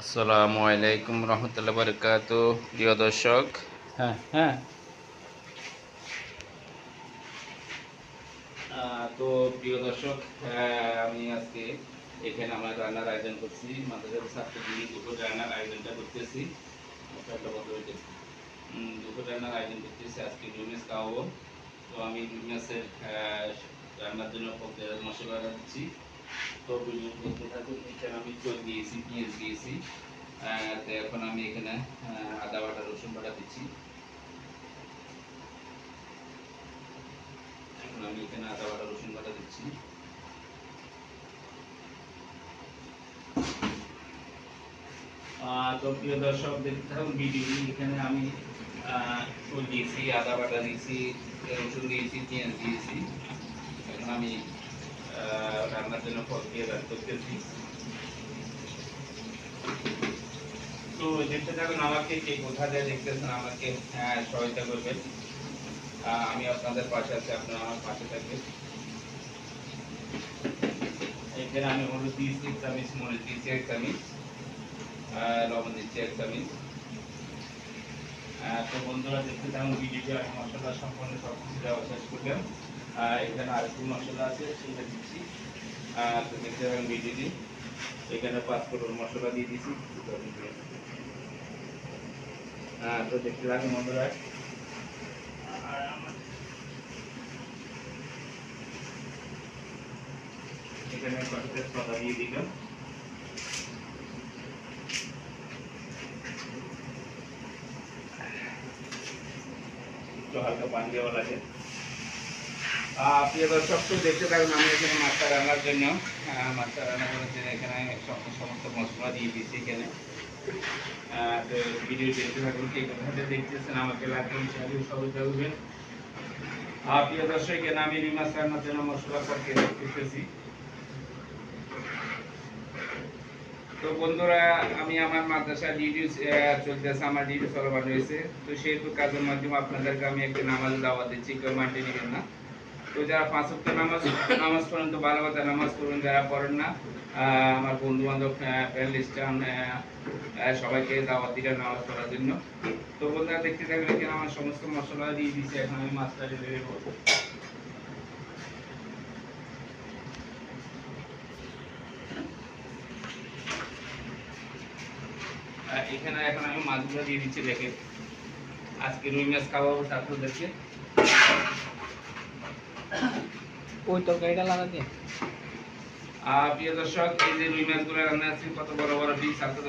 আসসালামু আলাইকুম রহমতুল্লাহ বারকাতুহ। প্রিয় দর্শক, হ্যাঁ হ্যাঁ তো প্রিয় দর্শক, আমি আজকে এখানে আমার রান্নার আয়োজন করছি। মাদ্রাসার ছাত্রদের দুপুর রান্নার আয়োজনটা করতেছি। দুপুর রান্নার আয়োজন করতেছি। আজকে রুই মাছ খাওয়াবো। তো আমি রুই মাছের রান্নার জন্য মশলা দিচ্ছি। তো ভিডিও দেখতে থাকুন। এখানে আমি চোখ দিয়েছি, পেঁয়াজ দিয়েছি। তো এখন আমি এখানে আদা বাটা রসুন বাটা দিচ্ছি। এখন আমি এখানে আদা বাটা রসুন বাটা দিচ্ছি। তো প্রিয় দর্শক, দেখতে থাকুন ভিডিওটি। এখানে আমি চুল দিয়েছি, আদা বাটা দিয়েছি, রসুন দিয়েছি, পেঁয়াজ দিয়েছি। এখন আমি রান্নার জন্য প্রক্রিয়া করতেছি। তো দেখতে থাকুন, আমাকে কে কোথা দিয়ে দেখতেছেন আমাকে সহায়তা করবেন। আমি আপনাদের পাশে আছি, আপনারা আমার পাশে থাকবেন। এখানে আমি হলুদ দিয়েছি 1 চামচ, মরিচ দিয়েছি 1 চামচ, লবণ দিচ্ছি 1 চামচ। তো বন্ধুরা, দেখতে থাকুন ভিডিওটি। আমি মশলা সম্পূর্ণ সব কিছু দেওয়া শেষ করলাম। এখানে আরেকটু মশলা আছে, সেটা দিচ্ছি। তো দেখতে থাকুন ভিডিওটি। এখানে 5 ফোড়ন মশলা দিয়ে দিচ্ছি। তো দেখতে থাকুন বন্ধুরা। এখানে কয়েকটা সাদা দিয়ে দিলাম। একটু হালকা পানি দেওয়া লাগে। প্রিয় দর্শক, তো দেখতে থাকুন। আমি এখানে মাছটা রান্নার জন্য এখানে সমস্ত মশলা দিয়ে দিচ্ছি এখানে। তো ভিডিও দেখতে থাকুন। কে কোথাতে দেখতেছেন আমাকে লাগবেন সবাই থাকবেন। প্রিয় দর্শক, এখানে আমি রুই মাছ রান্নার জন্য মশলা করতে দেখতেছি। তো বন্ধুরা, আমি আমার মাদ্রাসা ডিউটি চলতেছে, আমার ডিউটি চলমান রয়েছে। তো সেহেতু কাজের মাধ্যমে আপনাদেরকে আমি একটা নামাজ দাওয়াত দিচ্ছি, কেউ মানতে নেবেন না। তো যারা 5 ওয়াক্ত নামাজ পড়েন তো ভালো কথা, নামাজ পড়ুন। যারা পড়েন না, আমার বন্ধু বান্ধব প্যানেলিস্টান সবাইকে দাওয়াত দিলেন নামাজ পড়ার জন্য। তো বন্ধুরা, দেখতে থাকলে এখানে আমার সমস্ত মশলা দিয়ে দিচ্ছি। এখন আমি মাছটা ঢেলে দেবো। এখানে এখন আমি মাছগুলো দিয়ে দিচ্ছি। দেখে আজকে রুই মাছ খাওয়াবো ছাত্রদেরকে। ওই তরকারিটা লাগা দিয়ে। প্রিয় দর্শক, এই যে রুই মাছগুলো রান্না আছে, কত বড় বড় পিস ছাত্রদের